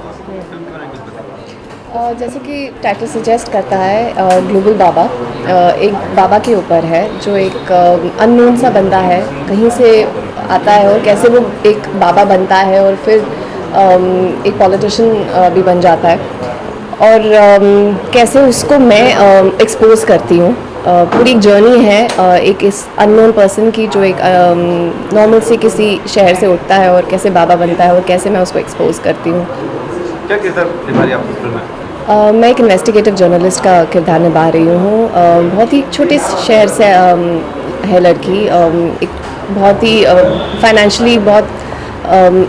Film के बारे में कुछ बताइए। जैसे कि टाइटल सजेस्ट करता है ग्लोबल बाबा। एक बाबा के ऊपर है जो एक अननोन सा बंदा है, कहीं से आता है और कैसे वो एक बाबा बनता है और फिर एक पॉलिटिशियन भी बन जाता है और कैसे उसको मैं एक्सपोज करती हूँ। पूरी एक जर्नी है एक इस अननोन पर्सन की जो एक नॉर्मल से किसी शहर से उठता है और कैसे बाबा बनता है और कैसे मैं उसको एक्सपोज करती हूँ। क्या किरदार निभा रही है आप इस फिल्म में? मैं एक इन्वेस्टिगेटिव जर्नलिस्ट का किरदार निभा रही हूँ। बहुत ही छोटे शहर से है लड़की। एक बहुत ही फाइनेंशियली बहुत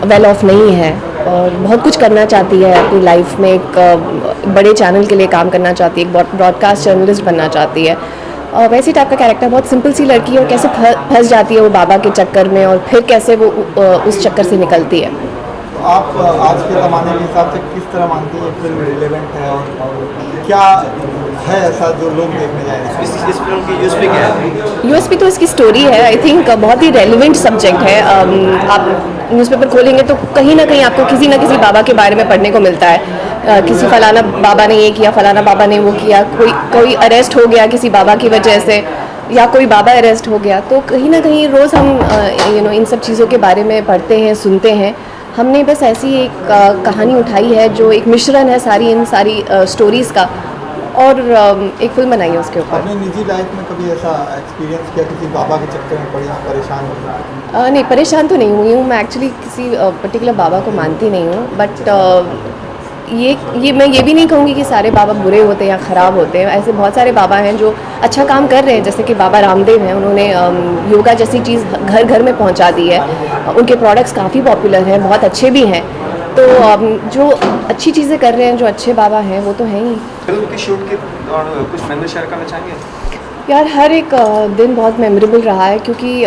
वेल ऑफ नहीं है और बहुत कुछ करना चाहती है अपनी लाइफ में। एक बड़े चैनल के लिए काम करना चाहती है, एक ब्रॉडकास्ट जर्नलिस्ट बनना चाहती है। वैसी टाइप का कैरेक्टर, बहुत सिंपल सी लड़की है और कैसे फंस जाती है वो बाबा के चक्कर में और फिर कैसे वो उस चक्कर से निकलती है। तो आप आज के ज़माने के हिसाब से किस तरह मानती हैं फिल्म रिलेवेंट है और क्या है ऐसा जो लोग देखने जाएंगे? इस फिल्म की यूएसपी क्या है? यूएसपी तो इसकी स्टोरी है। आई थिंक बहुत ही रेलिवेंट सब्जेक्ट है। आप न्यूज़पेपर खोलेंगे तो कहीं ना कहीं आपको किसी ना किसी बाबा के बारे में पढ़ने को मिलता है। किसी फलाना बाबा ने ये किया, फलाना बाबा ने वो किया, कोई अरेस्ट हो गया किसी बाबा की वजह से या कोई बाबा अरेस्ट हो गया। तो कहीं ना कहीं रोज़ हम इन सब चीज़ों के बारे में पढ़ते हैं, सुनते हैं। हमने बस ऐसी एक कहानी उठाई है जो एक मिश्रण है इन सारी स्टोरीज़ का और एक फिल्म बनाई है उसके ऊपर। अपनी निजी लाइफ में कभी ऐसा एक्सपीरियंस किया किसी बाबा के चक्कर में पड़ी परेशान हो जाए? नहीं, परेशान तो नहीं हुई हूँ मैं। एक्चुअली किसी पर्टिकुलर बाबा को मानती नहीं हूँ, बट ये मैं ये भी नहीं कहूँगी कि सारे बाबा बुरे होते हैं या ख़राब होते हैं। ऐसे बहुत सारे बाबा हैं जो अच्छा काम कर रहे हैं, जैसे कि बाबा रामदेव हैं। उन्होंने योगा जैसी चीज़ घर घर में पहुँचा दी है। उनके प्रोडक्ट्स काफ़ी पॉपुलर हैं, बहुत अच्छे भी हैं। तो जो अच्छी चीज़ें कर रहे हैं, जो अच्छे बाबा हैं, वो तो हैं ही। फिल्म की शूट के और कुछ मेमोरी शेयर करना चाहेंगे? यार, हर एक दिन बहुत मेमोरेबल रहा है क्योंकि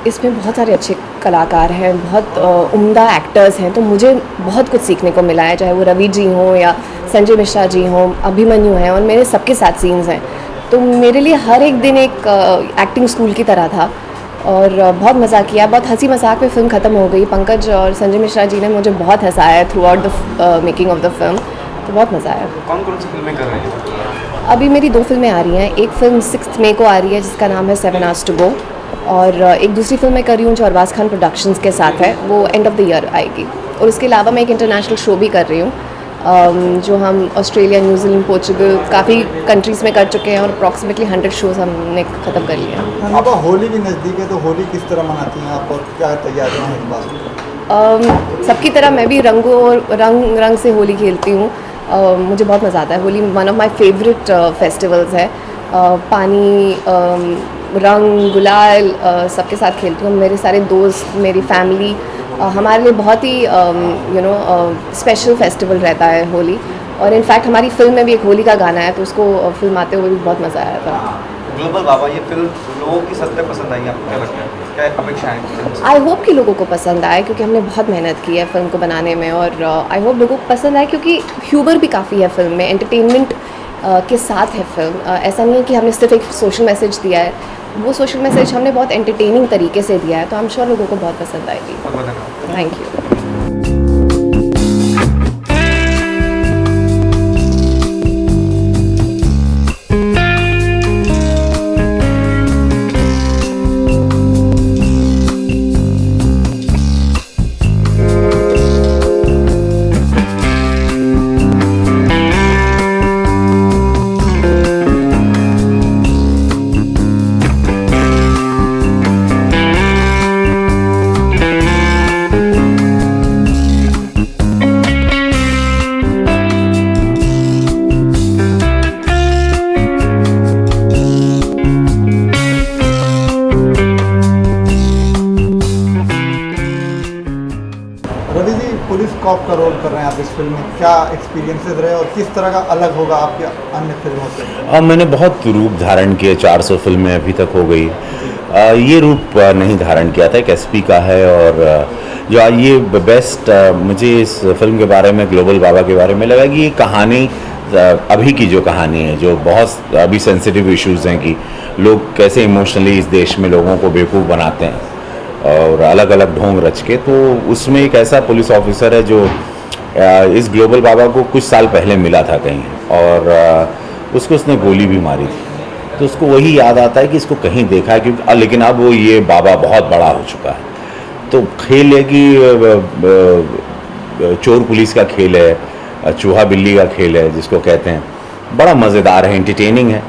इसमें बहुत सारे अच्छे कलाकार हैं, बहुत उम्दा एक्टर्स हैं। तो मुझे बहुत कुछ सीखने को मिला है, चाहे वो रवि जी हों या संजय मिश्रा जी हों, अभिमन्यु हैं, और मेरे सबके साथ सीन्स हैं। तो मेरे लिए हर एक दिन एक एक्टिंग स्कूल की तरह था और बहुत मज़ा किया। बहुत हंसी मजाक में फ़िल्म ख़त्म हो गई। पंकज और संजय मिश्रा जी ने मुझे बहुत हंसाया throughout the making of the film. तो बहुत मज़ा आया। कौन कौन सी फिल्में कर रहे हैं? अभी मेरी 2 फिल्में आ रही हैं। एक फ़िल्म 6 मई को आ रही है जिसका नाम है 7 Hours to Go, और एक दूसरी फिल्म मैं कर रही हूँ जो अरबाज खान प्रोडक्शंस के साथ है, वो एंड ऑफ द ईयर आएगी। और उसके अलावा मैं एक इंटरनेशनल शो भी कर रही हूँ जो हम ऑस्ट्रेलिया, न्यूजीलैंड, पोर्चुगल, काफ़ी कंट्रीज़ में कर चुके हैं और अप्रॉक्सीमेटली 100 शोज़ हमने ख़त्म कर लिए हैं। अब होली भी नज़दीक है, तो होली किस तरह मनाती हैं आप और क्या तैयारियाँ हैं इस बात? सबकी तरह मैं भी रंग से होली खेलती हूँ। मुझे बहुत मज़ा आता है। Holi one of my favourite festivals है। पानी, रंग, गुलाल सबके साथ खेलती हूँ। मेरे सारे दोस्त, मेरी फैमिली, हमारे लिए बहुत ही स्पेशल फेस्टिवल रहता है होली। और इनफैक्ट हमारी फिल्म में भी एक होली का गाना है, तो उसको फिल्म आते हुए भी बहुत मज़ा आया था। ग्लोबल बाबा, ये फिल्म लोगों की सद तक पसंद आई, आपको क्या लगता है? क्या अपेक्षा है? आई होप कि लोगों को पसंद आए क्योंकि हमने बहुत मेहनत की है फिल्म को बनाने में, और आई होप लोगों को पसंद आए क्योंकि ह्यूमर भी काफ़ी है फिल्म में, एंटरटेनमेंट के साथ है फिल्म। ऐसा नहीं है कि हमने सिर्फ एक सोशल मैसेज दिया है, वो सोशल मैसेज हमने बहुत एंटरटेनिंग तरीके से दिया है। तो आई एम श्योर लोगों को बहुत पसंद आएगी। बहुत धन्यवाद। Thank you. Ravi ji, police cop का रोल कर रहे हैं आप इस फिल्म में, क्या एक्सपीरियंसेस रहे और किस तरह का अलग होगा आपके अन्य फिल्मों से? मैंने बहुत रूप धारण किए, 400 फिल्में अभी तक हो गई। ये रूप नहीं धारण किया था, एक एसपी का है। और जो ये बेस्ट मुझे इस फिल्म के बारे में, ग्लोबल बाबा के बारे में लगा कि ये कहानी अभी की जो कहानी है, जो बहुत अभी सेंसिटिव इश्यूज़ हैं कि लोग कैसे इमोशनली इस देश में लोगों को बेवकूफ़ बनाते हैं और अलग अलग ढोंग रच के। तो उसमें एक ऐसा पुलिस ऑफिसर है जो इस ग्लोबल बाबा को कुछ साल पहले मिला था कहीं, और उसको उसने गोली भी मारी थी। तो उसको वही याद आता है कि इसको कहीं देखा है, क्योंकि लेकिन अब वो ये बाबा बहुत बड़ा हो चुका है। तो खेल है कि चोर पुलिस का खेल है, चूहा बिल्ली का खेल है जिसको कहते हैं, बड़ा मज़ेदार है, एंटरटेनिंग है,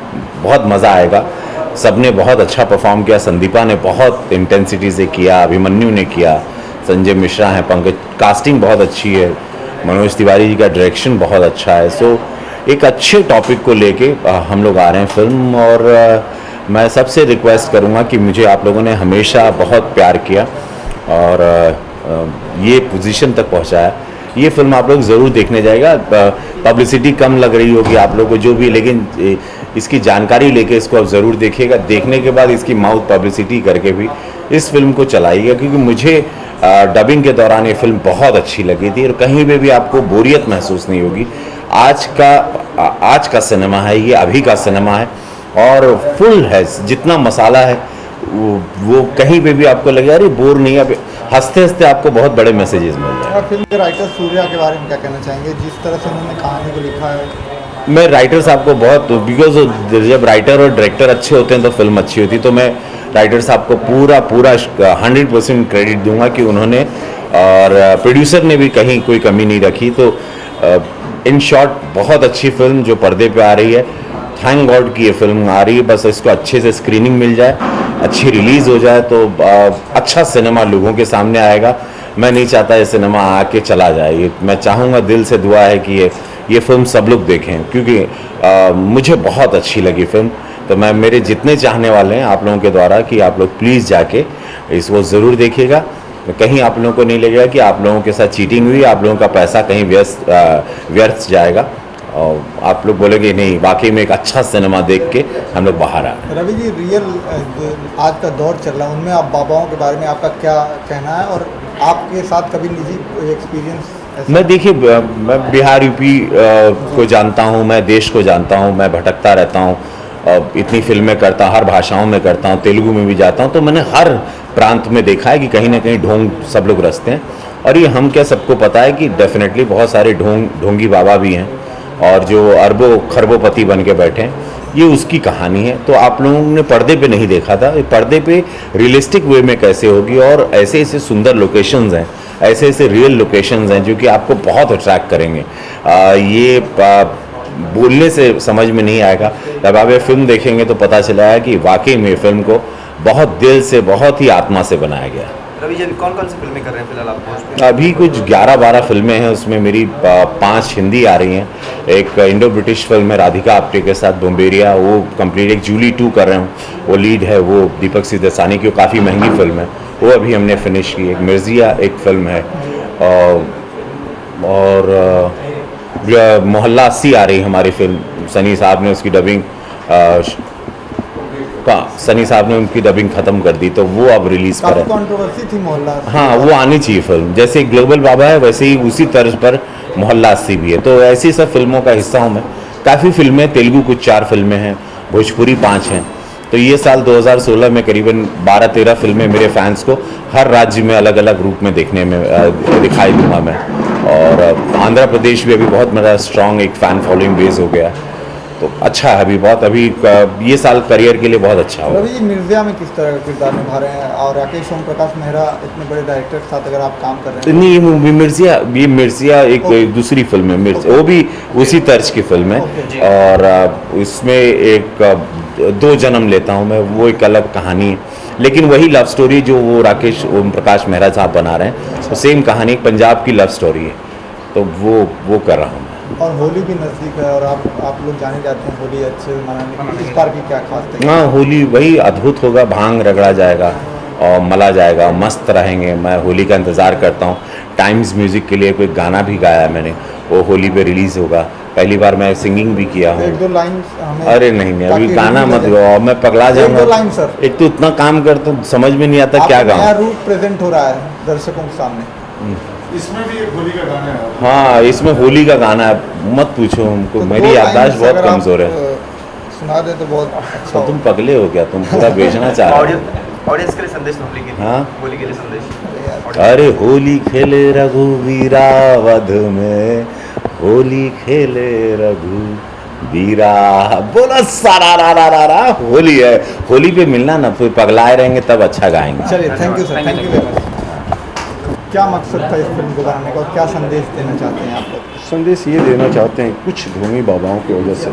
बहुत मज़ा आएगा। सबने बहुत अच्छा परफॉर्म किया, संदीपा ने बहुत इंटेंसिटी से किया, अभिमन्यु ने किया, संजय मिश्रा हैं, पंकज, कास्टिंग बहुत अच्छी है, मनोज तिवारी जी का डायरेक्शन बहुत अच्छा है। सो एक अच्छे टॉपिक को लेके हम लोग आ रहे हैं फिल्म, और मैं सबसे रिक्वेस्ट करूँगा कि मुझे आप लोगों ने हमेशा बहुत प्यार किया और ये पोजीशन तक पहुँचाया। ये फिल्म आप लोग ज़रूर देखने जाएगा। पब्लिसिटी कम लग रही होगी आप लोगों को जो भी, लेकिन इसकी जानकारी लेके इसको आप ज़रूर देखिएगा। देखने के बाद इसकी माउथ पब्लिसिटी करके भी इस फिल्म को चलाइएगा, क्योंकि मुझे डबिंग के दौरान ये फिल्म बहुत अच्छी लगी थी और कहीं पे भी आपको बोरियत महसूस नहीं होगी। आज का सिनेमा है ये, अभी का सिनेमा है और फुल है, जितना मसाला है वो कहीं पे भी आपको लगेगा अरे बोर नहीं है, हंसते हंसते आपको बहुत बड़े मैसेजेस मिल रहे हैं। फिल्म के राइटर सूर्या के बारे में क्या कहना चाहेंगे, जिस तरह से उन्होंने कहानी को लिखा है? मैं राइटर साहब को बहुत, बिकॉज जब राइटर और डायरेक्टर अच्छे होते हैं तो फिल्म अच्छी होती है, तो मैं राइटर साहब को पूरा 100% क्रेडिट दूंगा कि उन्होंने, और प्रोड्यूसर ने भी कहीं कोई कमी नहीं रखी। तो इन शॉर्ट बहुत अच्छी फिल्म जो पर्दे पे आ रही है, थैंक गॉड की ये फिल्म आ रही है, बस इसको अच्छे से स्क्रीनिंग मिल जाए, अच्छी रिलीज़ हो जाए तो अच्छा सिनेमा लोगों के सामने आएगा। मैं नहीं चाहता ये सिनेमा आके चला जाए, ये मैं चाहूँगा, दिल से दुआ है कि ये फिल्म सब लोग देखें, क्योंकि मुझे बहुत अच्छी लगी फिल्म। तो मैं, मेरे जितने चाहने वाले हैं आप लोगों के द्वारा कि आप लोग प्लीज़ जाके इसको ज़रूर देखिएगा। कहीं आप लोगों को नहीं लगेगा कि आप लोगों के साथ चीटिंग हुई, आप लोगों का पैसा कहीं व्यर्थ जाएगा, और आप लोग बोलेंगे नहीं वाकई में एक अच्छा सिनेमा देख के हम लोग बाहर आ रहे हैं। रवि जी, रियल आज का दौर चल रहा है, उनमें आप बाबाओं के बारे में आपका क्या कहना है, और आपके साथ कभी निजी एक्सपीरियंस? मैं देखिए, मैं बिहार यूपी को जानता हूँ, मैं देश को जानता हूँ, मैं भटकता रहता हूँ, इतनी फिल्में करता हूँ, हर भाषाओं में करता हूँ, तेलुगु में भी जाता हूँ, तो मैंने हर प्रांत में देखा है कि कहीं ना कहीं ढोंग सब लोग रचते हैं। और ये हम क्या सबको पता है कि डेफिनेटली बहुत सारे ढोंगी बाबा भी हैं, और जो अरबों खरबोपति बन के बैठे हैं, ये उसकी कहानी है। तो आप लोगों ने पर्दे पे नहीं देखा था, पर्दे पे रियलिस्टिक वे में कैसे होगी, और ऐसे ऐसे सुंदर लोकेशंस हैं, ऐसे ऐसे रियल लोकेशंस हैं जो कि आपको बहुत अट्रैक्ट करेंगे। बोलने से समझ में नहीं आएगा, जब आप ये फिल्म देखेंगे तो पता चला कि वाकई में फिल्म को बहुत दिल से, बहुत ही आत्मा से बनाया गया। रवि जी कौन कौन सी फिल्में कर रहे हैं फिलहाल आप? अभी कुछ 11-12 फिल्में हैं, उसमें मेरी 5 हिंदी आ रही हैं, एक इंडो ब्रिटिश फिल्म है राधिका आप्टे के साथ बोम्बेरिया, वो कंप्लीट, एक जूली 2 कर रहे हूँ, वो लीड है वो दीपक सिद्धसानी की, वो काफ़ी महंगी फिल्म है, वो अभी हमने फिनिश की। एक मिर्जिया एक फिल्म है, और मोहल्ला 80 आ रही है हमारी फिल्म, सनी साहब ने उसकी डबिंग, सनी साहब ने उनकी डबिंग ख़त्म कर दी, तो वो अब रिलीज़ पर है। कंट्रोवर्सी थी मोहल्ला। हाँ, वो आनी चाहिए फिल्म, जैसे ग्लोबल बाबा है वैसे ही उसी तर्ज पर मोहल्ला 80 भी है। तो ऐसी सब फिल्मों का हिस्सा हूँ मैं। काफ़ी फिल्में, तेलुगु कुछ 4 फिल्में हैं, भोजपुरी 5 हैं। तो ये साल 2016 में करीबन 12-13 फिल्में मेरे फैंस को हर राज्य में अलग अलग रूप में देखने में दिखाई दूंगा मैं। और आंध्र प्रदेश भी अभी बहुत मेरा स्ट्रॉन्ग एक फ़ैन फॉलोइंग बेस हो गया, तो अच्छा है अभी बहुत, अभी ये साल करियर के लिए बहुत अच्छा होगा। रवि जी, मिर्जिया में किस तरह का किरदार निभा रहे हैं, और राकेश ओम प्रकाश मेहरा इतने बड़े डायरेक्टर के साथ अगर आप काम कर रहे हैं? नहीं, ये मिर्जिया एक दूसरी फिल्म है, मिर्जिया वो भी उसी तर्ज की फिल्म है, और इसमें एक 2 जन्म लेता हूँ मैं, वो एक अलग कहानी है, लेकिन वही लव स्टोरी जो वो राकेश ओम प्रकाश मेहरा साहब बना रहे हैं, तो सेम कहानी पंजाब की लव स्टोरी है, तो वो कर रहा हूँ। और होली भी नज़दीक है, और आप लोग जाने जाते हैं होली अच्छे से मनाने के, इस बार की क्या खास है? हाँ, होली वही अद्भुत होगा, भांग रगड़ा जाएगा और मला जाएगा, मस्त रहेंगे। मैं होली का इंतज़ार करता हूँ। टाइम्स म्यूज़िक के लिए कोई गाना भी गाया है मैंने, वो होली पे रिलीज़ होगा। पहली बार मैं सिंगिंग भी किया हूँ। 1-2 लाइन? अरे नहीं, अभी गाना मत गाओ, मैं पगला जाऊँगा। 1-2 लाइन सर। एक तो इतना काम करता हूँ, समझ में नहीं आता क्या गाऊँ। नया रूप प्रेजेंट हो रहा है दर्शकों के सामने। इसमें भी एक होली का गाना है। हाँ, इसमें होली का गाना है, मत पूछो हमको, तो मेरी याददाश्त बहुत कमज़ोर है। सुना दे तो बहुत अच्छा। तो तुम पगले हो क्या, तुम पूरा बेचना चाह रहे हो? ऑडियंस के लिए संदेश होली के लिए, हाँ, होली के लिए संदेश। यार। अरे होली खेले रघुवीरा वध में, होली खेले रघुवीरा, बोला सारा रा होली है। होली पे मिलना ना, फिर पगलाए रहेंगे तब अच्छा गाएंगे। चलिए, thank you sir, thank you very much. क्या मकसद था इस फिल्म को बनाने का और क्या संदेश देना चाहते हैं आप लोग? संदेश ये देना चाहते हैं, कुछ ढोंगी बाबाओं की वजह से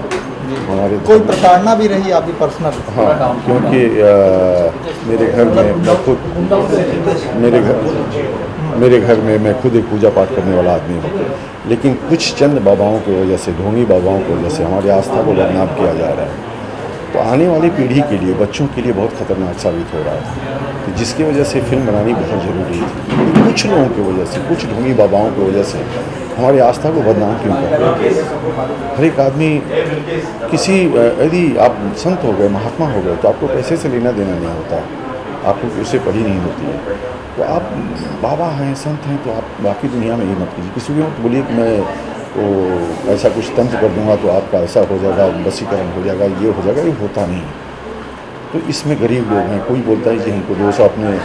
हमारे कोई प्रताड़ना भी रही आपकी पर्सनल? हाँ, क्योंकि मेरे घर में मैं खुद मेरे घर में मैं खुद एक पूजा पाठ करने वाला आदमी हूँ, लेकिन कुछ चंद बाबाओं की वजह से, ढोंगी बाबाओं की वजह से हमारी आस्था को बदनाम किया जा रहा है। तो आने वाली पीढ़ी के लिए, बच्चों के लिए बहुत खतरनाक साबित हो रहा है, तो जिसकी वजह से फिल्म बनानी बहुत ज़रूरी थी। कुछ लोगों की वजह से, कुछ ढोंगी बाबाओं की वजह से हमारी आस्था को बदनाम क्यों कर रहे हैं? हर एक आदमी किसी, यदि आप संत हो गए, महात्मा हो गए, तो आपको पैसे से लेना देना नहीं होता, आपको उससे पढ़ी नहीं होती है। तो आप बाबा हैं, संत हैं, तो आप बाकी दुनिया में ये मत कीजिए। किसी को मत बोलिए कि मैं तो ऐसा कुछ तंत्र कर दूंगा तो आपका ऐसा हो जाएगा, वशीकरण हो जाएगा, ये हो जाएगा, ये होता नहीं है। तो इसमें गरीब लोग हैं, कोई बोलता है कि हमको 200 अपने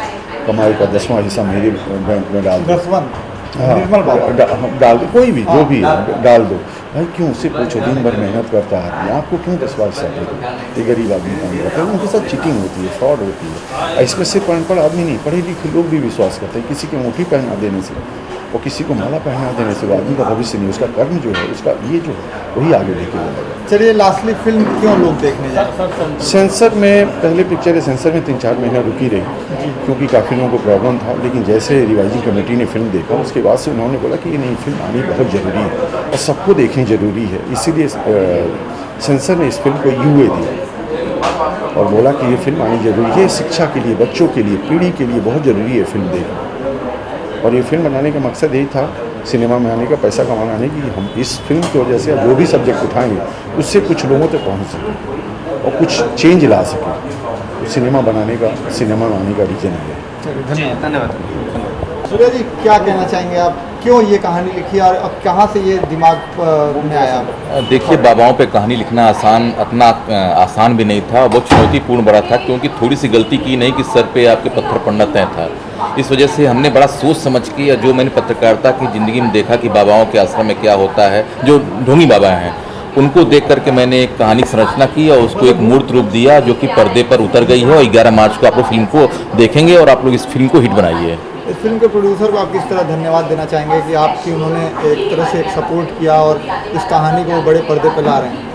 कमाई का 10वां हिस्सा मेरे बैंक में डाल दो, 10वां हाँ डाल दो, कोई भी जो भी है डाल दो। भाई क्यों, उससे पूछो, दिन भर मेहनत करता है आदमी, आपको क्यों 10 हिस्सा दे दो? ये गरीब आदमी काम करता है, उनके साथ चीटिंग होती है, फ्रॉड होती है। इसमें से पढ़ आदमी नहीं, पढ़े लिखे लोग भी विश्वास करते हैं। किसी की अंगूठी पहना देने से और किसी को माला पहना देने से वो आदमी का भविष्य नहीं, उसका कर्म जो है, उसका ये जो है वही आगे लेके जाएगा। चलिए, लास्टली फिल्म क्यों लोग देखने जाए? सेंसर में, पहले पिक्चर है सेंसर में 3-4 महीना रुकी रही क्योंकि काफ़ी लोगों को प्रॉब्लम था, लेकिन जैसे रिवाइजिंग कमेटी ने फिल्म देखा उसके बाद से उन्होंने बोला कि ये नहीं, फिल्म आनी बहुत ज़रूरी है और सबको देखनी ज़रूरी है। इसीलिए सेंसर ने इस फिल्म को यूए दिया और बोला कि ये फिल्म आनी ज़रूरी है, शिक्षा के लिए, बच्चों के लिए, पीढ़ी के लिए बहुत ज़रूरी है फिल्म देखना। और ये फिल्म बनाने का मकसद यही था, सिनेमा में आने का, पैसा कमाना नहीं, कि हम इस फिल्म की वजह से जो भी सब्जेक्ट उठाएंगे उससे कुछ लोगों तक पहुंच सके और कुछ चेंज ला सके। तो सिनेमा बनाने का, सिनेमा में आने का रीजन है। चलिए, धन्यवाद। सूर्या जी, क्या कहना चाहेंगे आप? क्यों ये कहानी लिखी और कहाँ से ये दिमाग में आया? देखिए, बाबाओं पे कहानी लिखना इतना आसान भी नहीं था, बहुत चुनौतीपूर्ण बड़ा था, क्योंकि थोड़ी सी गलती की नहीं कि सर पे आपके पत्थर पड़ना तय था। इस वजह से हमने बड़ा सोच समझ के, या जो मैंने पत्रकारिता की ज़िंदगी में देखा कि बाबाओं के आश्रम में क्या होता है, जो ढोंगी बाबा हैं, उनको देख करके मैंने एक कहानी की संरचना की और उसको एक मूर्त रूप दिया, जो कि पर्दे पर उतर गई है। और 11 मार्च को आप लोग फिल्म को देखेंगे और आप लोग इस फिल्म को हिट बनाइए। इस फिल्म के प्रोड्यूसर को आप किस तरह धन्यवाद देना चाहेंगे कि आपकी उन्होंने एक तरह से एक सपोर्ट किया और इस कहानी को बड़े पर्दे पर ला रहे हैं?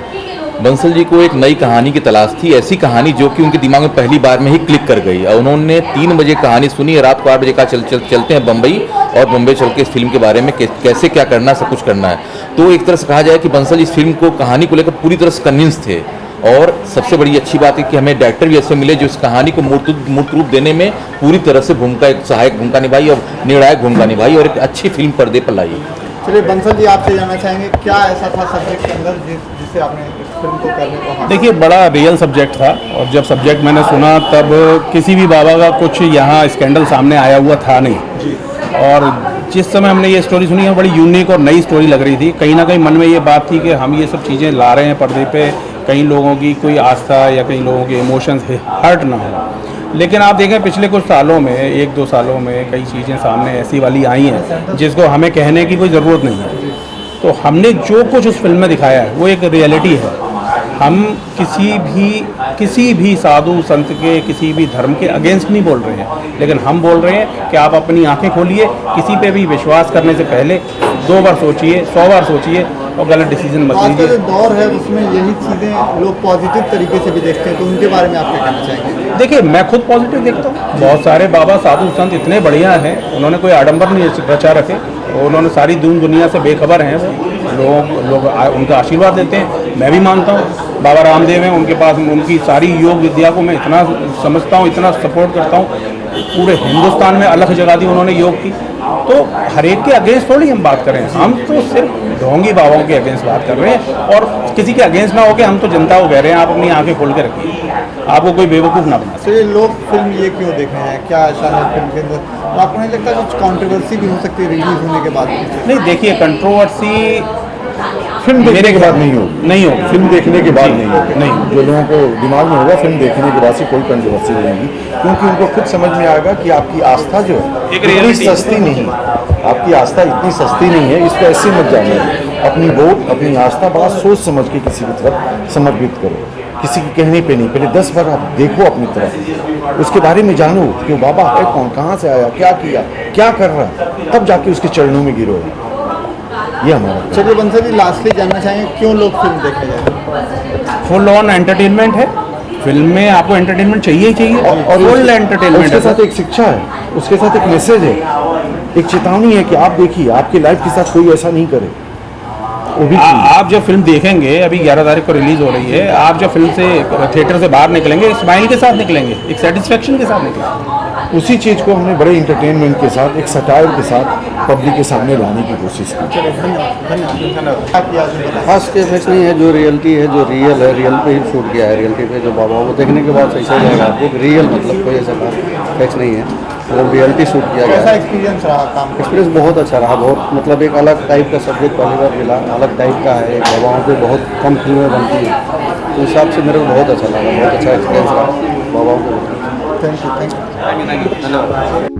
बंसल जी को एक नई कहानी की तलाश थी, ऐसी कहानी जो कि उनके दिमाग में पहली बार में ही क्लिक कर गई, और उन्होंने 3 बजे कहानी सुनी, रात को 8 बजे का चलते हैं बम्बई, और बम्बई चल के इस फिल्म के बारे में कैसे क्या करना है, सब कुछ करना है। तो एक तरह से कहा जाए कि बंसल इस फिल्म को, कहानी को लेकर पूरी तरह से कन्विंस थे। और सबसे बड़ी अच्छी बात है कि हमें डायरेक्टर भी ऐसे मिले जो इस कहानी को मूर्त रूप देने में पूरी तरह से भूमिका, एक सहायक भूमिका निभाई और निर्णायक भूमिका निभाई और एक अच्छी फिल्म पर्दे पर लाई। चलिए, बंसल जी, आपसे जानना चाहेंगे क्या ऐसा था सब्जेक्ट के अंदर जिससे आपने इस फिल्म को करने को? देखिए, बड़ा रियल सब्जेक्ट था, और जब सब्जेक्ट मैंने सुना तब किसी भी बाबा का कुछ यहाँ स्कैंडल सामने आया हुआ था नहीं। और जिस समय हमने ये स्टोरी सुनी है, बड़ी यूनिक और नई स्टोरी लग रही थी। कहीं ना कहीं मन में ये बात थी कि हम ये सब चीज़ें ला रहे हैं पर्दे पे, कई लोगों की कोई आस्था या कई लोगों के इमोशंस हर्ट ना हो। लेकिन आप देखें, पिछले कुछ सालों में, 1-2 सालों में कई चीज़ें सामने ऐसी वाली आई हैं जिसको हमें कहने की कोई ज़रूरत नहीं है। तो हमने जो कुछ उस फिल्म में दिखाया है वो एक रियलिटी है। हम किसी भी साधु संत के, किसी भी धर्म के अगेंस्ट नहीं बोल रहे हैं, लेकिन हम बोल रहे हैं कि आप अपनी आंखें खोलिए, किसी पे भी विश्वास करने से पहले 2 बार सोचिए, 100 बार सोचिए और गलत डिसीजन मत आज का लीजिए। जो दौर है उसमें यही चीज़ें लोग पॉजिटिव तरीके से भी देखते हैं, तो उनके बारे में आप क्या कहना चाहेंगे? देखिए, मैं खुद पॉजिटिव देखता हूँ। बहुत सारे बाबा साधु संत इतने बढ़िया हैं, उन्होंने कोई आडंबर नहीं रचा रखे, उन्होंने सारी दुनिया से बेखबर हैं। लोग उनका आशीर्वाद देते हैं, मैं भी मानता हूँ। बाबा रामदेव हैं, उनके पास उनकी सारी योग विद्या को मैं इतना समझता हूँ, इतना सपोर्ट करता हूँ। पूरे हिंदुस्तान में अलग जगह दी उन्होंने योग की। तो हर एक के अगेंस्ट थोड़ी हम बात कर रहे हैं, हम तो सिर्फ ढोंगी बाबाओं के अगेंस्ट बात कर रहे हैं, और किसी के अगेंस्ट ना होकर हम तो जनता को कह रहे हैं आप अपनी आंखें खोल के रखिए, आपको कोई बेवकूफ़ ना बना। तो ये लोग फिल्म ये क्यों देख रहे हैं? क्या ऐसा है फिल्म के अंदर? तो आपको नहीं लगता कुछ कंट्रोवर्सी भी हो सकती है रिलीज होने के बाद? नहीं, देखिए, कंट्रोवर्सी फिल्म देखने मेरे के बाद ख्याल- नहीं होगी। नहीं होगी। फिल्म देखने के बाद जी, नहीं होगी। नहीं। जो लोगों को दिमाग में होगा फिल्म देखने के बाद से कोई कंट्रोवर्सी नहीं होगी, क्योंकि उनको खुद समझ में आएगा कि आपकी आस्था जो है एक इतनी reality है। सस्ती नहीं है। आपकी आस्था इतनी सस्ती नहीं है, इसको ऐसे मत जाने। अपनी वोट, अपनी आस्था बड़ा सोच समझ के किसी की तरफ समर्पित करो, किसी के कहने पे नहीं। पहले 10 बार आप देखो अपनी तरफ, उसके बारे में जानो कि वो बाबा है कौन, कहाँ से आया, क्या किया, क्या कर रहा है, तब जाके उसके चरणों में गिरो। ये हमारा चलिए बंसल जी, लास्टली जानना चाहेंगे क्यों लोग फिल्म देखने जाए? फुल ऑन एंटरटेनमेंट है फिल्म में, आपको एंटरटेनमेंट चाहिए ही चाहिए, और फुल एंटरटेनमेंट उसके है साथ एक शिक्षा है, उसके साथ एक मैसेज है, एक चेतावनी है कि आप देखिए आपकी लाइफ के साथ कोई ऐसा नहीं करे। वो भी आप जब फिल्म देखेंगे, अभी 11 तारीख को रिलीज हो रही है, आप जब फिल्म से थिएटर से बाहर निकलेंगे स्माइल के साथ निकलेंगे, एक सेटिस्फेक्शन के साथ निकलेंगे। उसी चीज़ को हमने बड़े इंटरटेनमेंट के साथ, एक सटायर के साथ पब्लिक के सामने लाने की कोशिश की। खास के इफेक्ट्स नहीं है, जो रियलिटी है, जो रियल है, रियल पे ही शूट किया है। रियलिटी पे जो बाबा वो देखने के बाद सही हो जाएगा आपको, रियल मतलब कोई ऐसा इफेक्ट्स नहीं है, मतलब रियलिटी शूट किया गया कैसा है। एक्सपीरियंस रहा काम का? एक्सपीरियंस बहुत अच्छा रहा, बहुत मतलब एक अलग टाइप का सब्जेक्ट पहली बार मिला, अलग टाइप का है। एक बाबाओं पे बहुत कम फिल्में बनती हैं, तो उस हिसाब से मेरे को बहुत अच्छा लगा, बहुत अच्छा एक्सपीरियंस रहा बाबाओं को। Thank you.